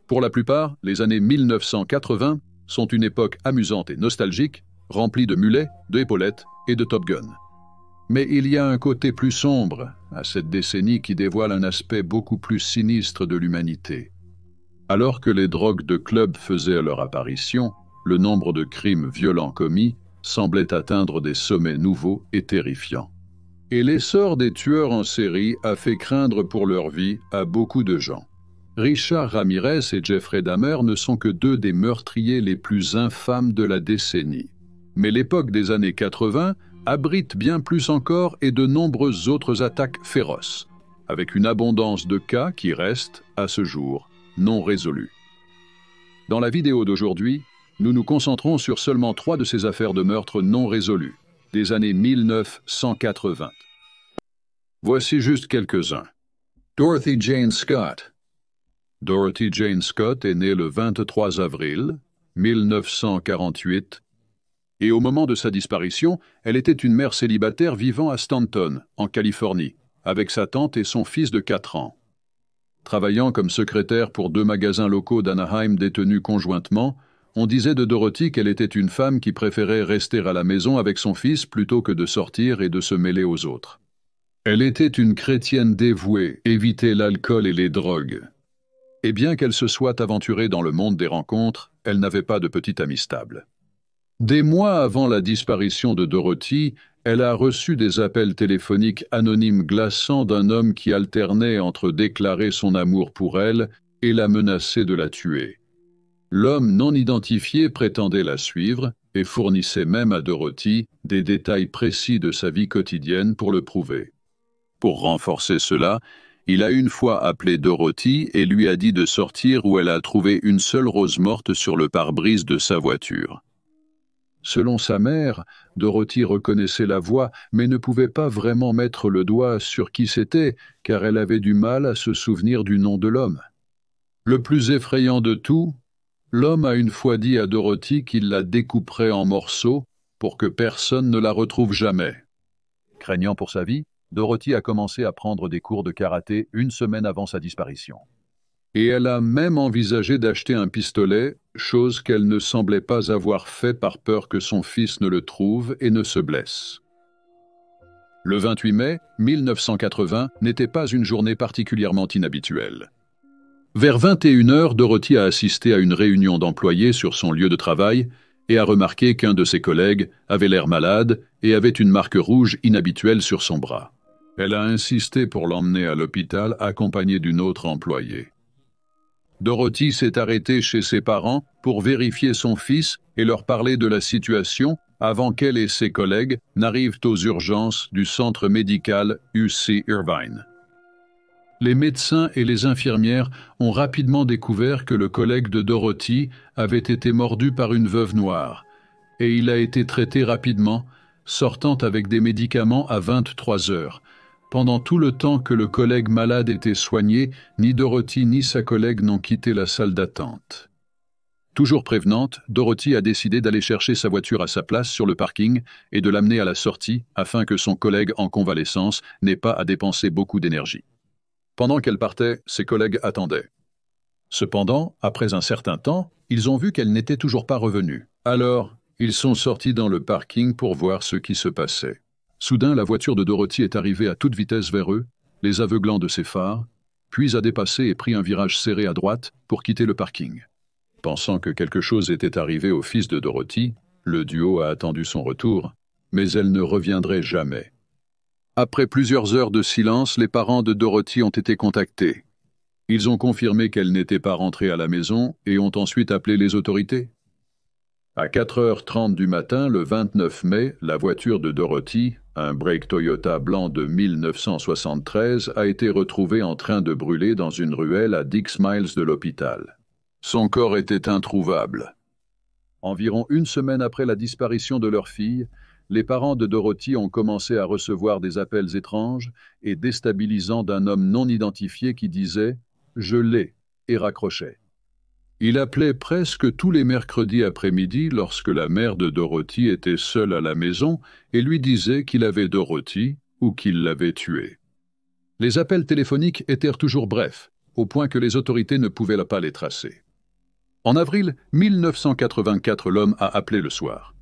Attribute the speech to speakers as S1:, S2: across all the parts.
S1: Pour la plupart, les années 1980 sont une époque amusante et nostalgique, remplie de mulets, d'épaulettes et de Top Gun. Mais il y a un côté plus sombre à cette décennie qui dévoile un aspect beaucoup plus sinistre de l'humanité. Alors que les drogues de club faisaient leur apparition, le nombre de crimes violents commis semblait atteindre des sommets nouveaux et terrifiants. Et l'essor des tueurs en série a fait craindre pour leur vie à beaucoup de gens. Richard Ramirez et Jeffrey Dahmer ne sont que deux des meurtriers les plus infâmes de la décennie. Mais l'époque des années 80 abrite bien plus encore et de nombreuses autres attaques féroces, avec une abondance de cas qui restent, à ce jour, non résolus. Dans la vidéo d'aujourd'hui, nous nous concentrons sur seulement 3 de ces affaires de meurtre non résolues, des années 1980. Voici juste quelques-uns. Dorothy Jane Scott. Dorothy Jane Scott est née le 23 avril 1948 et au moment de sa disparition, elle était une mère célibataire vivant à Stanton, en Californie, avec sa tante et son fils de 4 ans. Travaillant comme secrétaire pour 2 magasins locaux d'Anaheim détenus conjointement, on disait de Dorothy qu'elle était une femme qui préférait rester à la maison avec son fils plutôt que de sortir et de se mêler aux autres. Elle était une chrétienne dévouée, évitait l'alcool et les drogues. Et bien qu'elle se soit aventurée dans le monde des rencontres, elle n'avait pas de petite amie stable. Des mois avant la disparition de Dorothy, elle a reçu des appels téléphoniques anonymes glaçants d'un homme qui alternait entre déclarer son amour pour elle et la menacer de la tuer. L'homme non identifié prétendait la suivre et fournissait même à Dorothy des détails précis de sa vie quotidienne pour le prouver. Pour renforcer cela, il a une fois appelé Dorothy et lui a dit de sortir où elle a trouvé une seule rose morte sur le pare-brise de sa voiture. Selon sa mère, Dorothy reconnaissait la voix, mais ne pouvait pas vraiment mettre le doigt sur qui c'était, car elle avait du mal à se souvenir du nom de l'homme. Le plus effrayant de tout, l'homme a une fois dit à Dorothy qu'il la découperait en morceaux pour que personne ne la retrouve jamais. Craignant pour sa vie, Dorothy a commencé à prendre des cours de karaté 1 semaine avant sa disparition. Et elle a même envisagé d'acheter un pistolet, chose qu'elle ne semblait pas avoir fait par peur que son fils ne le trouve et ne se blesse. Le 28 mai 1980 n'était pas une journée particulièrement inhabituelle. Vers 21h, Dorothy a assisté à une réunion d'employés sur son lieu de travail et a remarqué qu'un de ses collègues avait l'air malade et avait une marque rouge inhabituelle sur son bras. Elle a insisté pour l'emmener à l'hôpital accompagnée d'une autre employée. Dorothy s'est arrêtée chez ses parents pour vérifier son fils et leur parler de la situation avant qu'elle et ses collègues n'arrivent aux urgences du centre médical UC Irvine. Les médecins et les infirmières ont rapidement découvert que le collègue de Dorothy avait été mordu par une veuve noire, et il a été traité rapidement, sortant avec des médicaments à 23 heures. Pendant tout le temps que le collègue malade était soigné, ni Dorothy ni sa collègue n'ont quitté la salle d'attente. Toujours prévenante, Dorothy a décidé d'aller chercher sa voiture à sa place sur le parking et de l'amener à la sortie afin que son collègue en convalescence n'ait pas à dépenser beaucoup d'énergie. Pendant qu'elle partait, ses collègues attendaient. Cependant, après un certain temps, ils ont vu qu'elle n'était toujours pas revenue. Alors, ils sont sortis dans le parking pour voir ce qui se passait. Soudain, la voiture de Dorothy est arrivée à toute vitesse vers eux, les aveuglant de ses phares, puis a dépassé et pris un virage serré à droite pour quitter le parking. Pensant que quelque chose était arrivé au fils de Dorothy, le duo a attendu son retour, mais elle ne reviendrait jamais. Après plusieurs heures de silence, les parents de Dorothy ont été contactés. Ils ont confirmé qu'elle n'était pas rentrée à la maison et ont ensuite appelé les autorités. À 4h30 du matin, le 29 mai, la voiture de Dorothy, un break Toyota blanc de 1973, a été retrouvée en train de brûler dans une ruelle à 10 miles de l'hôpital. Son corps était introuvable. Environ 1 semaine après la disparition de leur fille, les parents de Dorothy ont commencé à recevoir des appels étranges et déstabilisants d'un homme non identifié qui disait « Je l'ai » et raccrochait. Il appelait presque tous les mercredis après-midi lorsque la mère de Dorothy était seule à la maison et lui disait qu'il avait Dorothy ou qu'il l'avait tuée. Les appels téléphoniques étaient toujours brefs, au point que les autorités ne pouvaient pas les tracer. En avril 1984, l'homme a appelé le soir.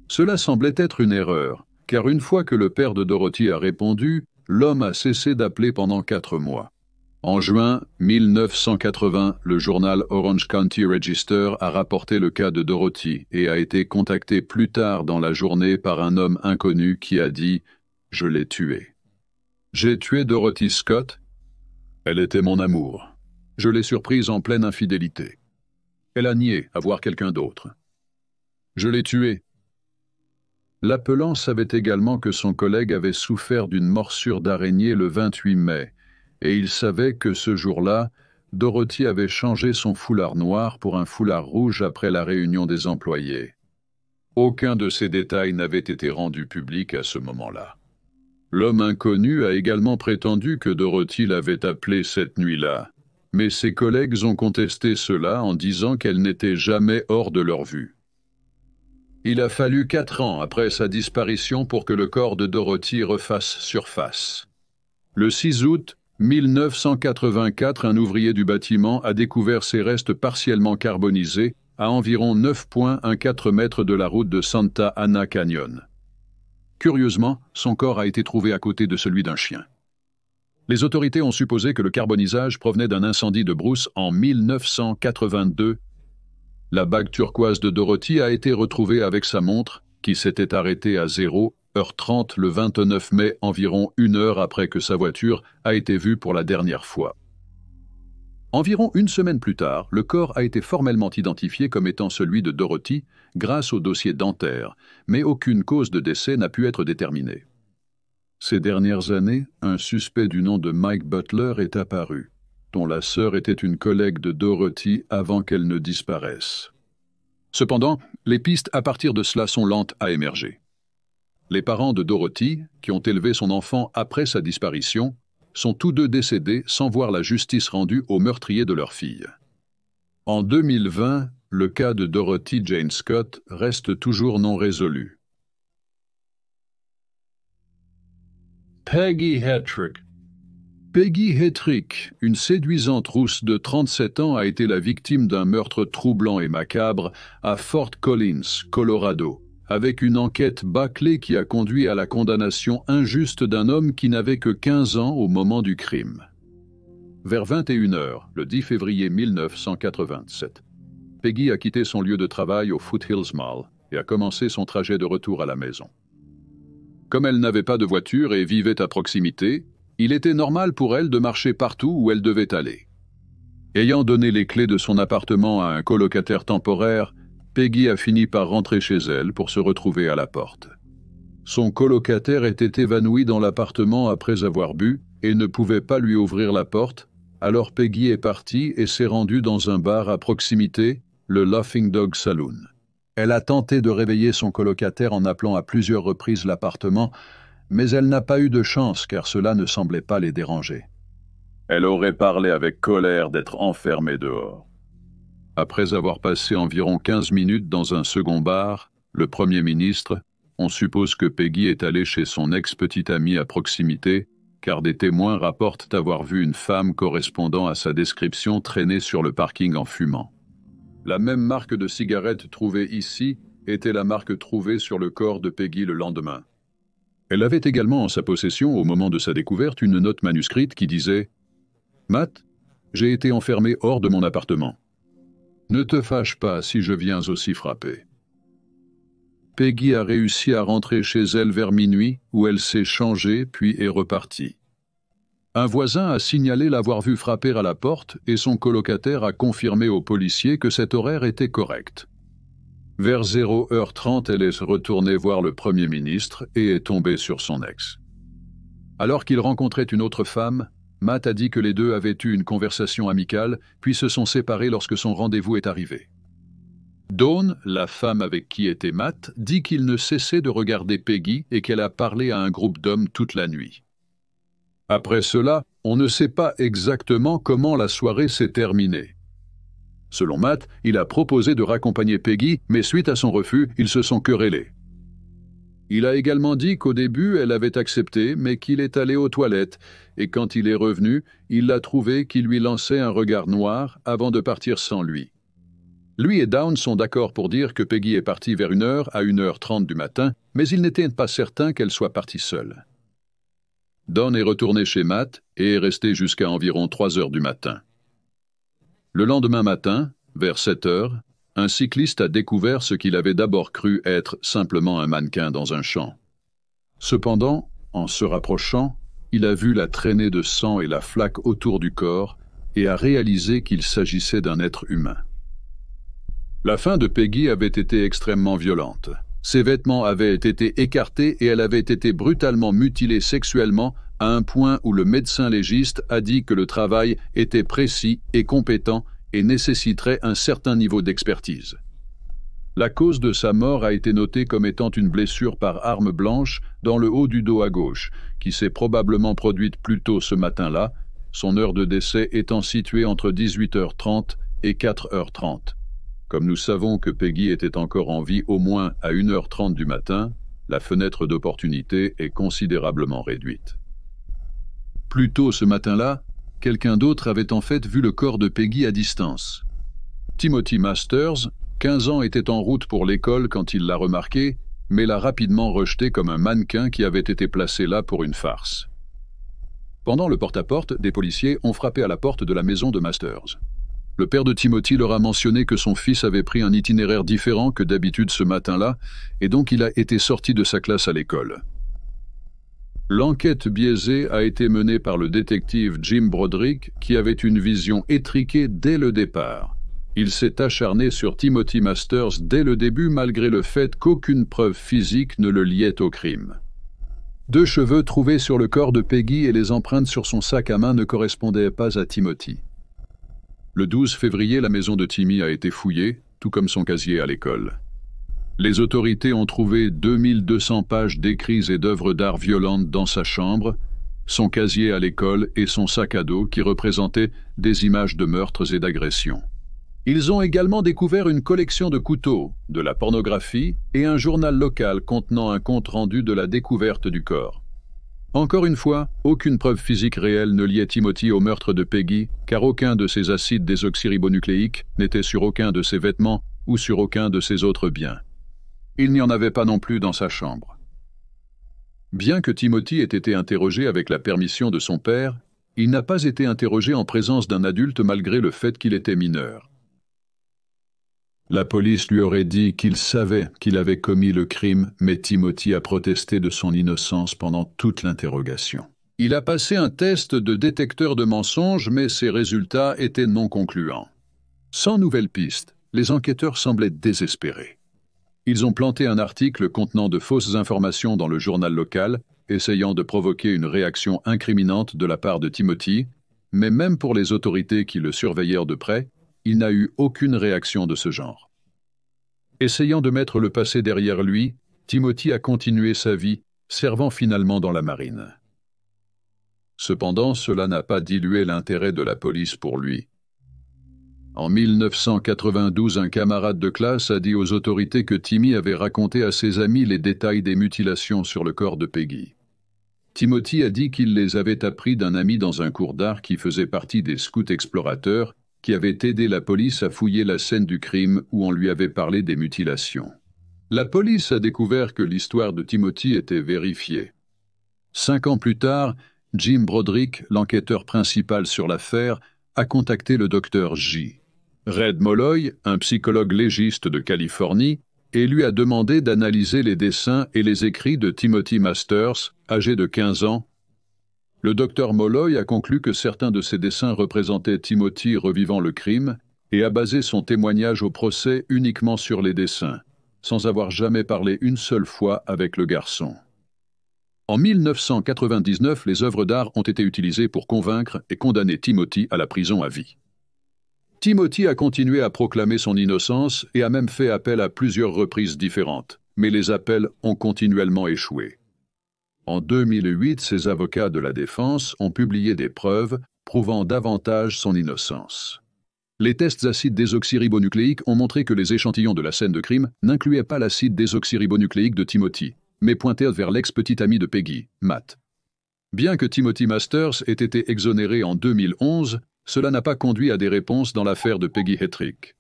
S1: Cela semblait être une erreur, car une fois que le père de Dorothy a répondu, l'homme a cessé d'appeler pendant 4 mois. En juin 1980, le journal Orange County Register a rapporté le cas de Dorothy et a été contacté plus tard dans la journée par un homme inconnu qui a dit « Je l'ai tuée. J'ai tué Dorothy Scott. Elle était mon amour. Je l'ai surprise en pleine infidélité. Elle a nié avoir quelqu'un d'autre. Je l'ai tuée. » L'appelant savait également que son collègue avait souffert d'une morsure d'araignée le 28 mai, et il savait que ce jour-là, Dorothy avait changé son foulard noir pour un foulard rouge après la réunion des employés. Aucun de ces détails n'avait été rendu public à ce moment-là. L'homme inconnu a également prétendu que Dorothy l'avait appelé cette nuit-là, mais ses collègues ont contesté cela en disant qu'elle n'était jamais hors de leur vue. Il a fallu 4 ans après sa disparition pour que le corps de Dorothy refasse surface. Le 6 août 1984, un ouvrier du bâtiment a découvert ses restes partiellement carbonisés à environ 9,14 mètres de la route de Santa Ana Canyon. Curieusement, son corps a été trouvé à côté de celui d'un chien. Les autorités ont supposé que le carbonisage provenait d'un incendie de brousse en 1982. La bague turquoise de Dorothy a été retrouvée avec sa montre, qui s'était arrêtée à 0h30 le 29 mai, environ 1 heure après que sa voiture a été vue pour la dernière fois. Environ 1 semaine plus tard, le corps a été formellement identifié comme étant celui de Dorothy grâce au dossier dentaire, mais aucune cause de décès n'a pu être déterminée. Ces dernières années, un suspect du nom de Mike Butler est apparu, dont la sœur était une collègue de Dorothy avant qu'elle ne disparaisse. Cependant, les pistes à partir de cela sont lentes à émerger. Les parents de Dorothy, qui ont élevé son enfant après sa disparition, sont tous deux décédés sans voir la justice rendue au meurtrier de leur fille. En 2020, le cas de Dorothy Jane Scott reste toujours non résolu. Peggy Hetrick. Peggy Hetrick, une séduisante rousse de 37 ans, a été la victime d'un meurtre troublant et macabre à Fort Collins, Colorado, avec une enquête bâclée qui a conduit à la condamnation injuste d'un homme qui n'avait que 15 ans au moment du crime. Vers 21 h, le 10 février 1987, Peggy a quitté son lieu de travail au Foothills Mall et a commencé son trajet de retour à la maison. Comme elle n'avait pas de voiture et vivait à proximité, il était normal pour elle de marcher partout où elle devait aller. Ayant donné les clés de son appartement à un colocataire temporaire, Peggy a fini par rentrer chez elle pour se retrouver à la porte. Son colocataire était évanoui dans l'appartement après avoir bu et ne pouvait pas lui ouvrir la porte, alors Peggy est partie et s'est rendue dans un bar à proximité, le Laughing Dog Saloon. Elle a tenté de réveiller son colocataire en appelant à plusieurs reprises l'appartement, mais elle n'a pas eu de chance car cela ne semblait pas les déranger. Elle aurait parlé avec colère d'être enfermée dehors. Après avoir passé environ 15 minutes dans un second bar, le Premier ministre, on suppose que Peggy est allée chez son ex-petite amie à proximité, car des témoins rapportent avoir vu une femme correspondant à sa description traîner sur le parking en fumant. La même marque de cigarette trouvée ici était la marque trouvée sur le corps de Peggy le lendemain. Elle avait également en sa possession, au moment de sa découverte, une note manuscrite qui disait « Matt, j'ai été enfermé hors de mon appartement. Ne te fâche pas si je viens aussi frapper. » Peggy a réussi à rentrer chez elle vers minuit, où elle s'est changée puis est repartie. Un voisin a signalé l'avoir vue frapper à la porte et son colocataire a confirmé aux policiers que cet horaire était correct. Vers 0h30, elle est retournée voir le Premier ministre et est tombée sur son ex. Alors qu'il rencontrait une autre femme, Matt a dit que les deux avaient eu une conversation amicale, puis se sont séparés lorsque son rendez-vous est arrivé. Dawn, la femme avec qui était Matt, dit qu'il ne cessait de regarder Peggy et qu'elle a parlé à un groupe d'hommes toute la nuit. Après cela, on ne sait pas exactement comment la soirée s'est terminée. Selon Matt, il a proposé de raccompagner Peggy, mais suite à son refus, ils se sont querellés. Il a également dit qu'au début, elle avait accepté, mais qu'il est allé aux toilettes, et quand il est revenu, il l'a trouvé qui lui lançait un regard noir avant de partir sans lui. Lui et Down sont d'accord pour dire que Peggy est partie vers 1h à 1h30 du matin, mais ils n'étaient pas certains qu'elle soit partie seule. Don est retourné chez Matt et est resté jusqu'à environ 3h du matin. Le lendemain matin, vers 7h, un cycliste a découvert ce qu'il avait d'abord cru être simplement un mannequin dans un champ. Cependant, en se rapprochant, il a vu la traînée de sang et la flaque autour du corps et a réalisé qu'il s'agissait d'un être humain. La fin de Peggy avait été extrêmement violente. Ses vêtements avaient été écartés et elle avait été brutalement mutilée sexuellement à un point où le médecin légiste a dit que le travail était précis et compétent et nécessiterait un certain niveau d'expertise. La cause de sa mort a été notée comme étant une blessure par arme blanche dans le haut du dos à gauche, qui s'est probablement produite plus tôt ce matin-là, son heure de décès étant située entre 18h30 et 4h30. Comme nous savons que Peggy était encore en vie au moins à 1h30 du matin, la fenêtre d'opportunité est considérablement réduite. Plus tôt ce matin-là, quelqu'un d'autre avait en fait vu le corps de Peggy à distance. Timothy Masters, 15 ans, était en route pour l'école quand il l'a remarqué, mais l'a rapidement rejeté comme un mannequin qui avait été placé là pour une farce. Pendant le porte-à-porte, des policiers ont frappé à la porte de la maison de Masters. Le père de Timothy leur a mentionné que son fils avait pris un itinéraire différent que d'habitude ce matin-là, et donc il a été sorti de sa classe à l'école. L'enquête biaisée a été menée par le détective Jim Broderick, qui avait une vision étriquée dès le départ. Il s'est acharné sur Timothy Masters dès le début, malgré le fait qu'aucune preuve physique ne le liait au crime. 2 cheveux trouvés sur le corps de Peggy et les empreintes sur son sac à main ne correspondaient pas à Timothy. Le 12 février, la maison de Timmy a été fouillée, tout comme son casier à l'école. Les autorités ont trouvé 2200 pages d'écrits et d'œuvres d'art violentes dans sa chambre, son casier à l'école et son sac à dos qui représentaient des images de meurtres et d'agressions. Ils ont également découvert une collection de couteaux, de la pornographie et un journal local contenant un compte-rendu de la découverte du corps. Encore une fois, aucune preuve physique réelle ne liait Timothy au meurtre de Peggy, car aucun de ces acides désoxyribonucléiques n'était sur aucun de ses vêtements ou sur aucun de ses autres biens. Il n'y en avait pas non plus dans sa chambre. Bien que Timothy ait été interrogé avec la permission de son père, il n'a pas été interrogé en présence d'un adulte malgré le fait qu'il était mineur. La police lui aurait dit qu'il savait qu'il avait commis le crime, mais Timothy a protesté de son innocence pendant toute l'interrogation. Il a passé un test de détecteur de mensonges, mais ses résultats étaient non concluants. Sans nouvelles pistes, les enquêteurs semblaient désespérés. Ils ont planté un article contenant de fausses informations dans le journal local, essayant de provoquer une réaction incriminante de la part de Timothy, mais même pour les autorités qui le surveillèrent de près, il n'a eu aucune réaction de ce genre. Essayant de mettre le passé derrière lui, Timothy a continué sa vie, servant finalement dans la marine. Cependant, cela n'a pas dilué l'intérêt de la police pour lui. En 1992, un camarade de classe a dit aux autorités que Timmy avait raconté à ses amis les détails des mutilations sur le corps de Peggy. Timothy a dit qu'il les avait appris d'un ami dans un cours d'art qui faisait partie des scouts explorateurs qui avait aidé la police à fouiller la scène du crime où on lui avait parlé des mutilations. La police a découvert que l'histoire de Timothy était vérifiée. 5 ans plus tard, Jim Broderick, l'enquêteur principal sur l'affaire, a contacté le docteur J. Red Molloy, un psychologue légiste de Californie, et lui a demandé d'analyser les dessins et les écrits de Timothy Masters, âgé de 15 ans. Le docteur Molloy a conclu que certains de ces dessins représentaient Timothy revivant le crime et a basé son témoignage au procès uniquement sur les dessins, sans avoir jamais parlé une seule fois avec le garçon. En 1999, les œuvres d'art ont été utilisées pour convaincre et condamner Timothy à la prison à vie. Timothy a continué à proclamer son innocence et a même fait appel à plusieurs reprises différentes, mais les appels ont continuellement échoué. En 2008, ses avocats de la défense ont publié des preuves prouvant davantage son innocence. Les tests acides désoxyribonucléiques ont montré que les échantillons de la scène de crime n'incluaient pas l'acide désoxyribonucléique de Timothy, mais pointait vers l'ex-petit ami de Peggy, Matt. Bien que Timothy Masters ait été exonéré en 2011, cela n'a pas conduit à des réponses dans l'affaire de Peggy Hetrick.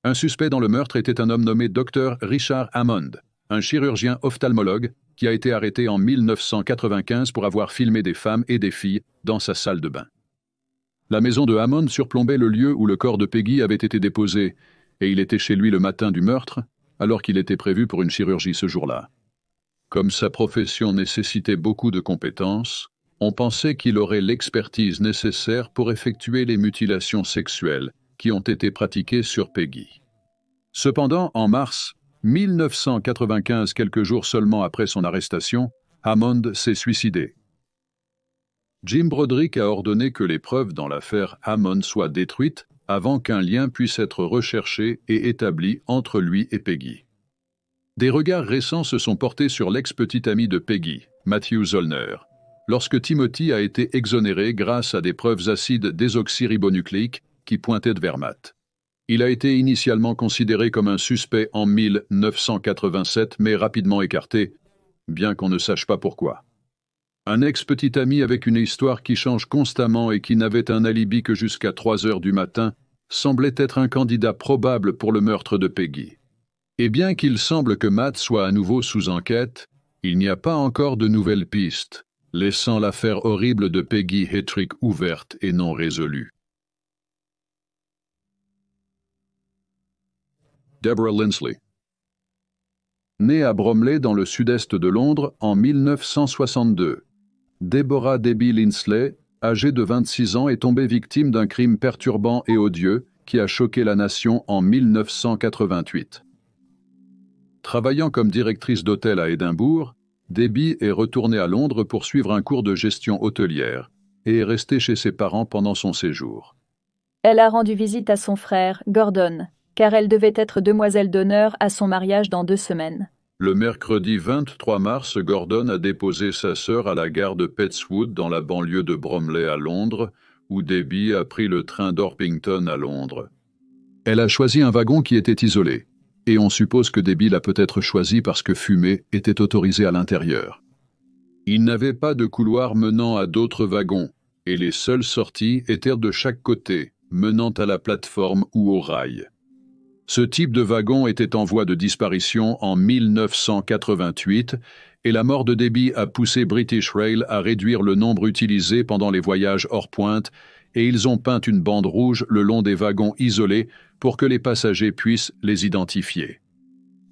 S1: Un suspect dans le meurtre était un homme nommé Dr. Richard Hammond, un chirurgien ophtalmologue qui a été arrêté en 1995 pour avoir filmé des femmes et des filles dans sa salle de bain. La maison de Hammond surplombait le lieu où le corps de Peggy avait été déposé, et il était chez lui le matin du meurtre, alors qu'il était prévu pour une chirurgie ce jour-là. Comme sa profession nécessitait beaucoup de compétences, on pensait qu'il aurait l'expertise nécessaire pour effectuer les mutilations sexuelles qui ont été pratiquées sur Peggy. Cependant, en mars 1995, quelques jours seulement après son arrestation, Hammond s'est suicidé. Jim Broderick a ordonné que les preuves dans l'affaire Hammond soient détruites avant qu'un lien puisse être recherché et établi entre lui et Peggy. Des regards récents se sont portés sur l'ex-petit ami de Peggy, Matthew Zollner, lorsque Timothy a été exonéré grâce à des preuves acides désoxyribonucléiques qui pointaient vers Matt. Il a été initialement considéré comme un suspect en 1987, mais rapidement écarté, bien qu'on ne sache pas pourquoi. Un ex-petit ami avec une histoire qui change constamment et qui n'avait un alibi que jusqu'à 3 heures du matin semblait être un candidat probable pour le meurtre de Peggy. Et bien qu'il semble que Matt soit à nouveau sous enquête, il n'y a pas encore de nouvelles pistes, laissant l'affaire horrible de Peggy Hetrick ouverte et non résolue. Deborah Lindsley. Née à Bromley dans le sud-est de Londres en 1962, Deborah Debbie Lindsley, âgée de 26 ans, est tombée victime d'un crime perturbant et odieux qui a choqué la nation en 1988. Travaillant comme directrice d'hôtel à Édimbourg, Debbie est retournée à Londres pour suivre un cours de gestion hôtelière et est restée chez ses parents pendant son séjour.
S2: Elle a rendu visite à son frère, Gordon, car elle devait être demoiselle d'honneur à son mariage dans 2 semaines.
S1: Le mercredi 23 mars, Gordon a déposé sa sœur à la gare de Pettswood dans la banlieue de Bromley à Londres, où Debbie a pris le train d'Orpington à Londres. Elle a choisi un wagon qui était isolé, et on suppose que Debbie l'a peut-être choisi parce que fumer était autorisé à l'intérieur. Il n'avait pas de couloir menant à d'autres wagons, et les seules sorties étaient de chaque côté, menant à la plateforme ou au rail. Ce type de wagon était en voie de disparition en 1988 et la mort de Debbie a poussé British Rail à réduire le nombre utilisé pendant les voyages hors pointe et ils ont peint une bande rouge le long des wagons isolés pour que les passagers puissent les identifier.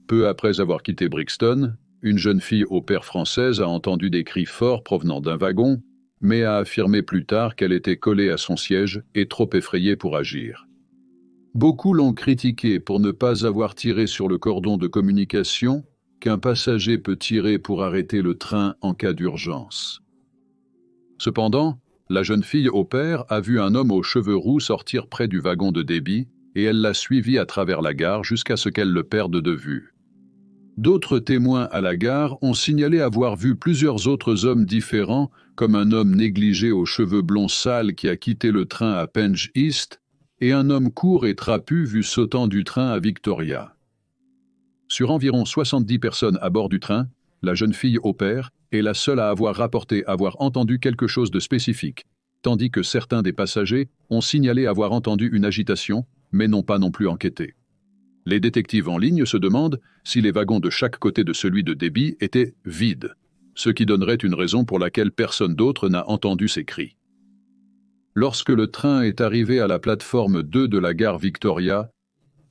S1: Peu après avoir quitté Brixton, une jeune fille au pair française a entendu des cris forts provenant d'un wagon, mais a affirmé plus tard qu'elle était collée à son siège et trop effrayée pour agir. Beaucoup l'ont critiqué pour ne pas avoir tiré sur le cordon de communication qu'un passager peut tirer pour arrêter le train en cas d'urgence. Cependant, la jeune fille au pair a vu un homme aux cheveux roux sortir près du wagon de Debbie et elle l'a suivi à travers la gare jusqu'à ce qu'elle le perde de vue. D'autres témoins à la gare ont signalé avoir vu plusieurs autres hommes différents, comme un homme négligé aux cheveux blonds sales qui a quitté le train à Penge East, et un homme court et trapu vu sautant du train à Victoria. Sur environ 70 personnes à bord du train, la jeune fille au pair est la seule à avoir rapporté avoir entendu quelque chose de spécifique, tandis que certains des passagers ont signalé avoir entendu une agitation, mais n'ont pas non plus enquêté. Les détectives en ligne se demandent si les wagons de chaque côté de celui de Debbie étaient vides, ce qui donnerait une raison pour laquelle personne d'autre n'a entendu ces cris. Lorsque le train est arrivé à la plateforme 2 de la gare Victoria,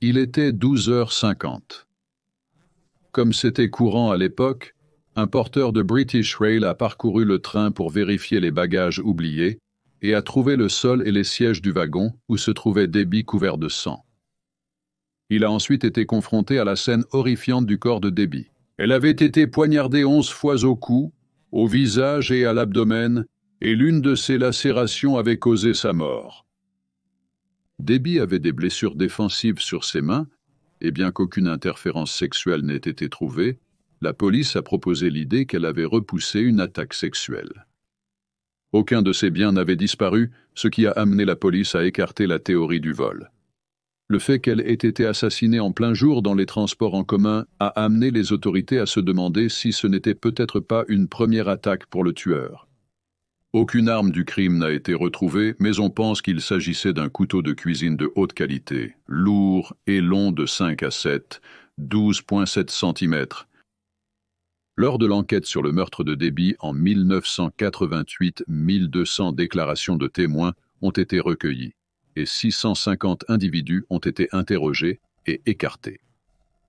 S1: il était 12h50. Comme c'était courant à l'époque, un porteur de British Rail a parcouru le train pour vérifier les bagages oubliés et a trouvé le sol et les sièges du wagon où se trouvait Debbie couvert de sang. Il a ensuite été confronté à la scène horrifiante du corps de Debbie. Elle avait été poignardée 11 fois au cou, au visage et à l'abdomen, et l'une de ces lacérations avait causé sa mort. Debbie avait des blessures défensives sur ses mains, et bien qu'aucune interférence sexuelle n'ait été trouvée, la police a proposé l'idée qu'elle avait repoussé une attaque sexuelle. Aucun de ses biens n'avait disparu, ce qui a amené la police à écarter la théorie du vol. Le fait qu'elle ait été assassinée en plein jour dans les transports en commun a amené les autorités à se demander si ce n'était peut-être pas une première attaque pour le tueur. Aucune arme du crime n'a été retrouvée, mais on pense qu'il s'agissait d'un couteau de cuisine de haute qualité, lourd et long de 5 à 7, 12,7 cm. Lors de l'enquête sur le meurtre de Debbie en 1988, 1200 déclarations de témoins ont été recueillies et 650 individus ont été interrogés et écartés.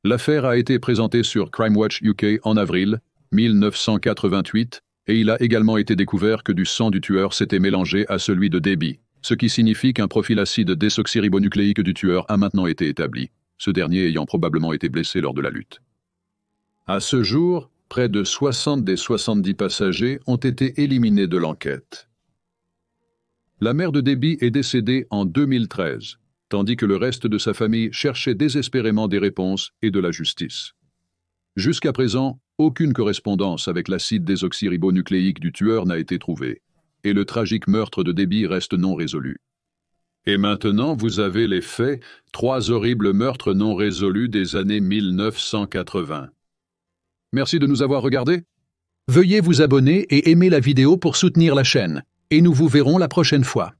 S1: L'affaire a été présentée sur Crime Watch UK en avril 1988 et il a également été découvert que du sang du tueur s'était mélangé à celui de Debbie, ce qui signifie qu'un profil acide désoxyribonucléique du tueur a maintenant été établi, ce dernier ayant probablement été blessé lors de la lutte. À ce jour, près de 60 des 70 passagers ont été éliminés de l'enquête. La mère de Debbie est décédée en 2013, tandis que le reste de sa famille cherchait désespérément des réponses et de la justice. Jusqu'à présent, aucune correspondance avec l'acide désoxyribonucléique du tueur n'a été trouvée, et le tragique meurtre de Debbie reste non résolu. Et maintenant, vous avez les faits, 3 horribles meurtres non résolus des années 1980. Merci de nous avoir regardés. Veuillez vous abonner et aimer la vidéo pour soutenir la chaîne, et nous vous verrons la prochaine fois.